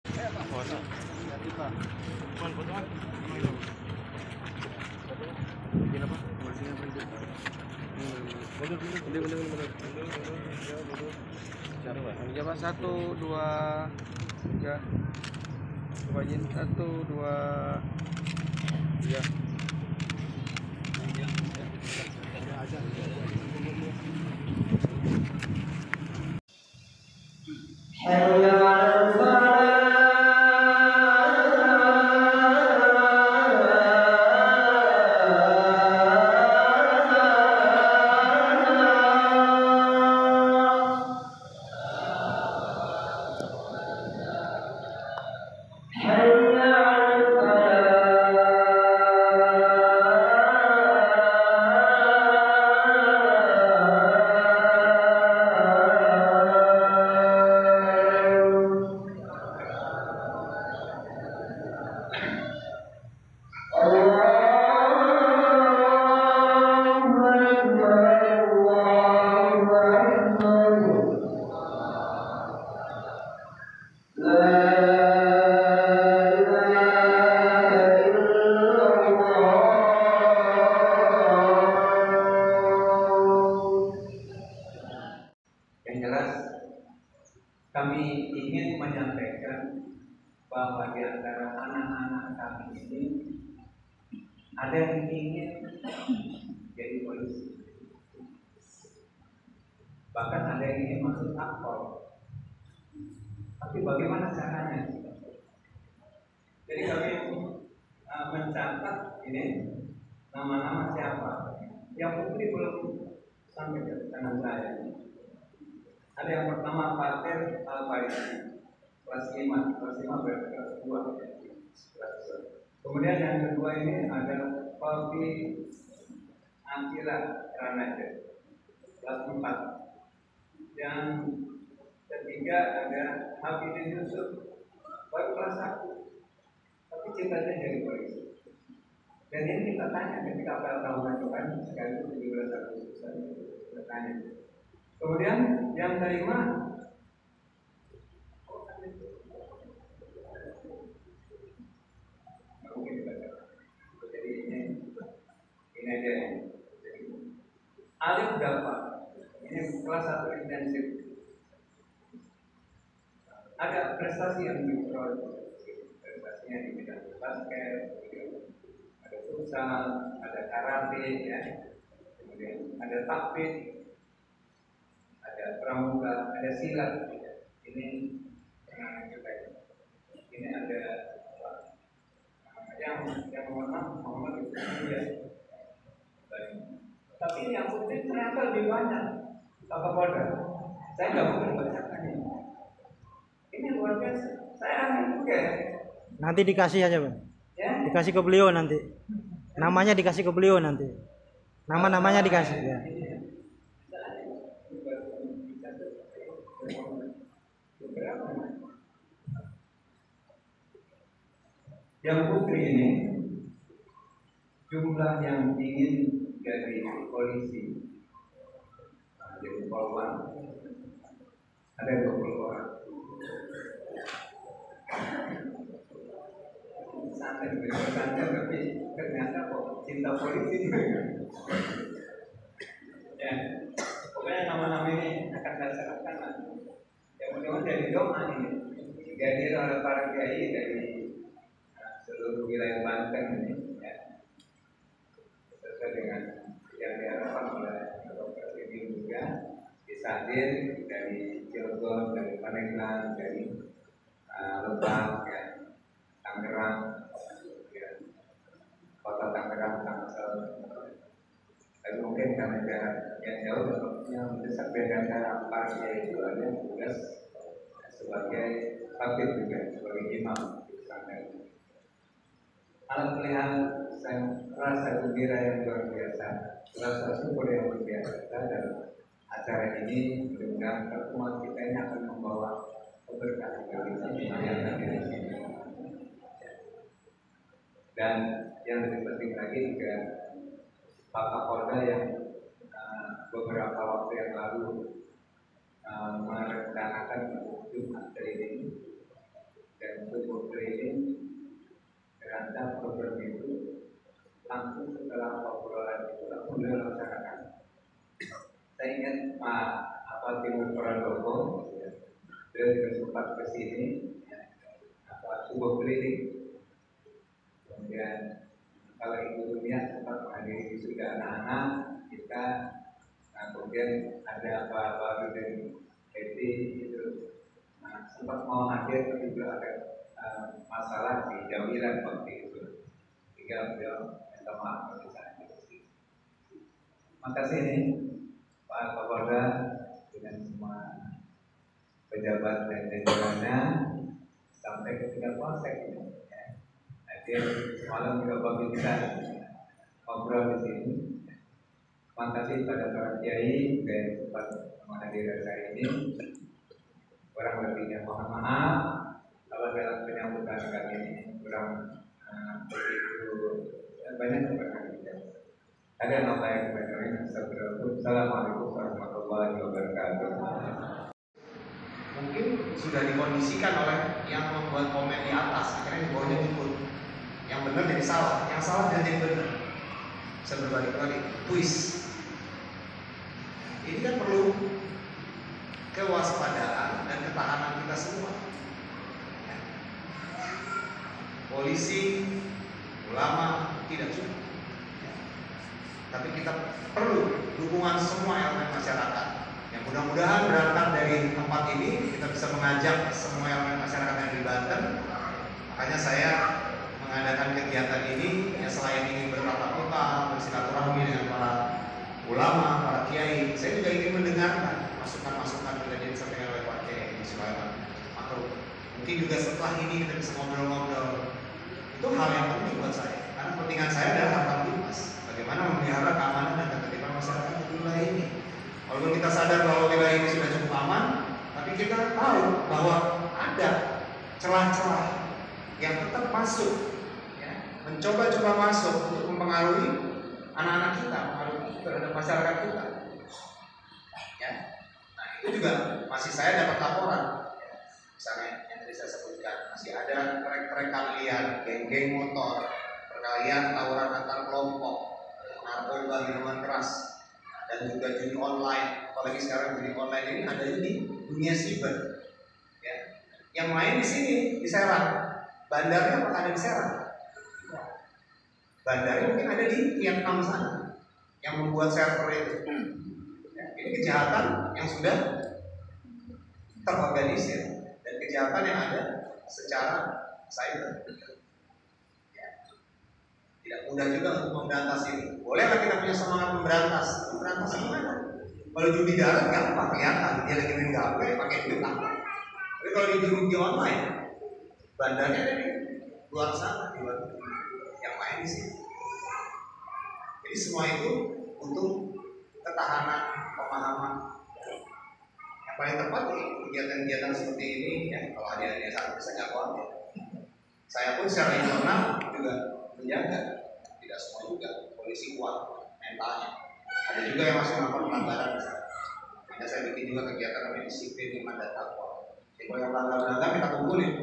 Puasa. Cuman potongan. Ini apa? Masihnya pendek. Mundur. Ya Pak, 1, 2, 3. Coba izin 1, 2, 3. Yang jelas kami ingin menyampaikan bahwa di antara anak-anak kami ini ada yang ingin jadi polisi, bahkan ada yang ingin masuk akpol. Tapi bagaimana caranya? Jadi kami mencatat ini nama-nama siapa yang putri belum sampai ke tangan saya. Ada yang pertama Fatir Al-Faisi, kelas 5 berarti kelas 2. Kemudian yang kedua ini ada Fabi Akila Ranaja, kelas 4. Yang ketiga ada Habibin Yusuf, baru kelas 1, tapi cintanya jadi polisi. Dan ini kita tanya ketika apel tahunan itu kan sekaligus 17 Agustus kita tanya. Kemudian yang kelima mungkin dibaca. Jadi ini aja. Alif Dafa, ini kelas 1 intensif. Ada prestasi yang diperoleh, prestasinya di bidang basket, ada futsal, ada karate, ya. Kemudian ada takbir, ada pramuka, ada silat. Ini juga. Ini ada yang Muhammad ya. Tapi ini yang putih ternyata lebih banyak. Bapak Polda, saya nggak mungkin membacakan ini. Ini luar biasa. Saya aneh juga ya. Nanti dikasih aja, Bang. Ya? Dikasih ke beliau nanti. Namanya dikasih ke beliau nanti. Nama-namanya dikasih ya. Yang putri ini jumlah yang ingin jadi polisi, jadi polwan, ada 20 orang. Santai tapi ternyata kok cinta polisi juga. Ya, pokoknya nama-nama ini akan saya serahkan lah. Ya mudah-mudahan dari doa ini dihadir oleh para kiai dari seluruh wilayah Banten ini, ya, sesuai dengan yang diharapkan oleh Bapak Presiden juga bisa hadir dari Cilegon, dari Pandeglang, dari Lebak, ya, Tangerang, ya, Kota Tangerang, Tangsel. Tapi mungkin karena jarak yang jauh, yang mendesak beda antara para itu ada tugas sebagai khatib juga, sebagai imam di pesantren. Alat pilihan saya rasa gembira yang luar biasa, rasa syukur yang luar biasa dan acara ini mudah-mudahan pertemuan kita ini akan membawa keberkahan bagi kita yang ada di sini. Dan yang lebih penting lagi juga Pak Kapolda yang beberapa waktu yang lalu merencanakan Jumat ini dan untuk berkeliling kerana program itu langsung setelah obrolan itu langsung beliau laksanakan. Saya ingat Pak Timur Pradogo, beliau juga sempat ke sini, sebuah keliling. Kemudian kalau Ibu Dunia sempat menghadiri wisuda anak-anak kita, kemudian ada Pak Rudin Edi itu sempat mau hadir tapi juga ada masalah di Jawilan waktu itu, sehingga beliau minta maaf kalau bisa hadir. Makasih nih Pak Kapolda dengan semua pejabat dan jajarannya sampai ke tingkat polsek ini. Hadir semalam juga Bapak bisa ngobrol di sini. Terima kasih pada para kiai yang sempat menghadiri acara ini. Kurang lebihnya mohon maaf kalau dalam penyambutan kali ini kurang begitu banyak keberkahan. Ada apa yang kebenaran. Assalamualaikum warahmatullahi wabarakatuh. Mungkin sudah dikondisikan oleh yang membuat komen di atas, akhirnya di bawahnya ikut. Yang benar jadi salah, yang salah jadi benar. Saya berbalik-balik, twist. Ini kan perlu kewaspadaan dan ketahanan kita semua. Polisi, ulama tidak cukup. Tapi kita perlu dukungan semua elemen masyarakat. Yang mudah-mudahan berangkat dari tempat ini kita bisa mengajak semua elemen masyarakat yang di Banten. Makanya saya mengadakan kegiatan ini ya, selain ingin bertatap muka, bersilaturahmi dengan para ulama, para kiai, saya juga ingin mendengarkan masukan-masukan yang disampaikan oleh Pak Kiai Sulaiman Makruh. Mungkin juga setelah ini kita bisa ngobrol-ngobrol. Itu hal yang penting buat saya, karena kepentingan saya adalah Kamtibmas. Bagaimana memelihara keamanan dan ketertiban masyarakat di wilayah ini. Walaupun kita sadar bahwa wilayah ini sudah cukup aman, tapi kita tahu bahwa ada celah-celah yang tetap masuk, ya, mencoba-coba masuk untuk mempengaruhi anak-anak kita, mempengaruhi terhadap masyarakat kita. Ya. Nah, itu juga masih saya dapat laporan, ya. Misalnya yang tadi saya sebutkan, masih ada trek-trekan liar, geng-geng motor, perkalian tawuran antar kelompok, narkoba, minuman keras, dan juga judi online. Apalagi sekarang judi online ini ada di dunia siber. Ya. Yang main di sini di Serang. Bandarnya apakah ada di Serang? Bandarnya mungkin ada di Vietnam sana yang membuat server itu. Ya, ini kejahatan yang sudah terorganisir dan kejahatan yang ada secara cyber. Ya. Tidak mudah juga untuk memberantas ini. Bolehlah kita punya semangat memberantas. Memberantas gimana? Kalau judi darat gampang kelihatan, dia lagi main gaple pakai duit apa. Tapi kalau di judi online, bandarnya ada di luar sana, di luar yang main di sini. Jadi semua itu butuh ketahanan, pemahaman. Yang paling tepat nih kegiatan-kegiatan seperti ini, ya kalau adik-adik saya bisa jawab. Saya pun secara internal juga menjaga. Tidak semua juga polisi kuat mentalnya. Ada juga yang masih melakukan pelanggaran. Makanya saya bikin juga kegiatan namanya disiplin 5 dan takwa. Jadi kalau yang melanggar kita kumpulin.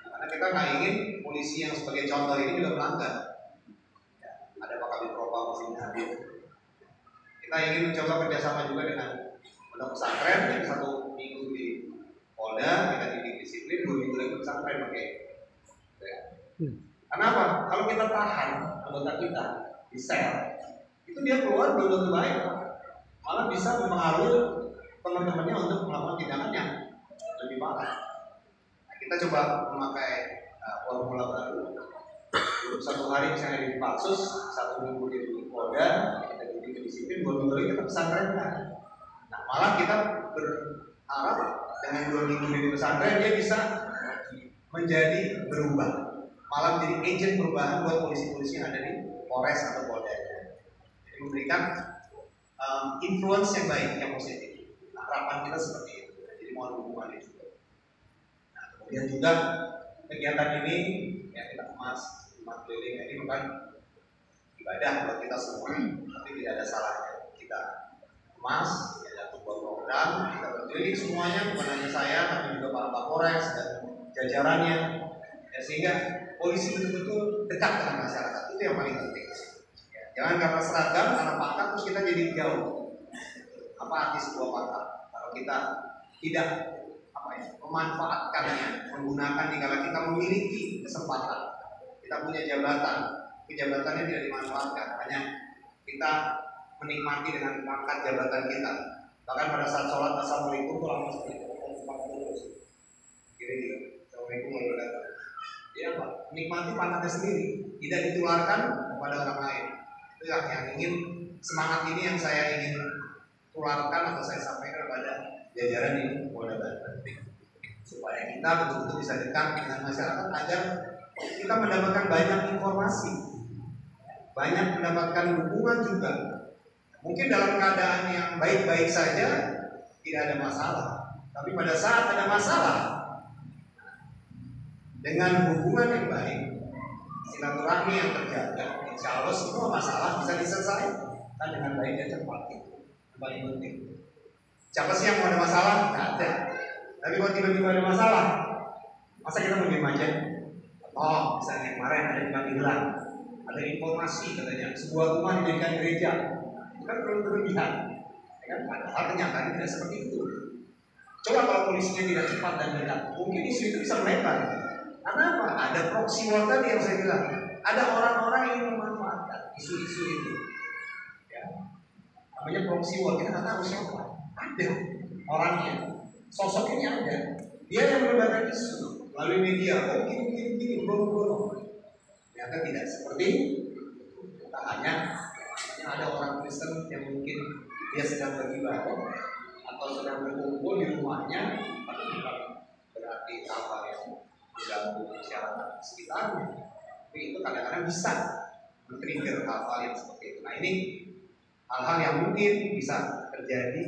Karena kita nggak ingin polisi yang sebagai contoh ini juga melanggar. Ya, ada Pak Kabid Propam masih hadir. Kita ingin mencoba kerjasama juga dengan pondok pesantren yang 1 minggu di Polda, kita didik disiplin, 2 minggu lagi pesantren pakai. Ya. Kenapa? Kalau kita tahan anggota kita di sel, itu dia keluar belum tentu baik, malah bisa mempengaruhi teman-temannya untuk melakukan tindakan yang lebih parah. Nah, kita coba memakai formula baru. Untuk 1 hari misalnya di Paksus, 1 minggu di Polda, kita didik disiplin, 2 minggu lagi kita pesantren. Nah, malah kita berharap dengan 2 minggu di pesantren dia bisa menjadi berubah. Malah menjadi agent perubahan buat polisi-polisi yang ada di Polres atau Polda. Jadi memberikan influence yang baik, yang positif. Nah, harapan kita seperti itu. Jadi mohon dukungan itu. Nah, kemudian juga kegiatan ini yang kita kemas, keliling ini bukan ibadah buat kita semua, tapi tidak ada salahnya kita kemas, ada sebuah program, kita berkeliling semuanya, bukan hanya saya, tapi juga para Kapolres dan jajarannya, ya, sehingga polisi betul-betul dekat dengan masyarakat. Itu yang paling penting. Ya, jangan karena seragam, karena pangkat terus kita jadi jauh. Apa arti sebuah pangkat? Kalau kita tidak memanfaatkannya, menggunakan dikala kita memiliki kesempatan, kita punya jabatan, jabatannya tidak dimanfaatkan, hanya kita menikmati dengan pangkat jabatan kita. Bahkan pada saat sholat assalamualaikum itu langsung seperti itu, kira-kira assalamualaikum warahmatullahi wabarakatuh. Ya Pak, menikmati pangkatnya sendiri, tidak ditularkan kepada orang lain. Itu yang ingin, semangat ini yang saya ingin tularkan atau saya sampaikan kepada jajaran di Polda Banten, supaya kita betul-betul bisa dekat dengan masyarakat agar kita mendapatkan banyak informasi, banyak mendapatkan dukungan juga. Mungkin dalam keadaan yang baik-baik saja tidak ada masalah, tapi pada saat ada masalah, dengan hubungan yang baik, silaturahmi yang terjaga, insya Allah semua masalah bisa diselesaikan dengan baik dan cepat. Itu yang paling penting. Siapa sih yang mau ada masalah? Nggak ada. Tapi kalau tiba-tiba ada masalah, masa kita mau diem aja? Oh, misalnya kemarin ada di Magelang, ada informasi katanya sebuah rumah dijadikan gereja, itu kan perlu berlebihan. Ya kan? Padahal kenyataan tidak seperti itu. Coba kalau polisinya tidak cepat dan dekat, mungkin isu itu bisa melebar. Karena apa? Ada proxy war tadi yang saya bilang. Ada orang-orang yang memanfaatkan isu-isu itu. Ya. Namanya proxy war, kita nggak tahu siapa. Ada orangnya, sosoknya ada. Dia yang menebarkan isu melalui media. Oh gini, bro. Ternyata tidak seperti itu. Tak hanya ada orang Kristen yang mungkin dia sedang beribadah atau sedang berkumpul di rumahnya, tapi bukan berarti hal yang mengganggu masyarakat sekitarnya. Tapi itu kadang-kadang bisa men-trigger hal-hal yang seperti itu. Nah ini hal-hal yang mungkin bisa terjadi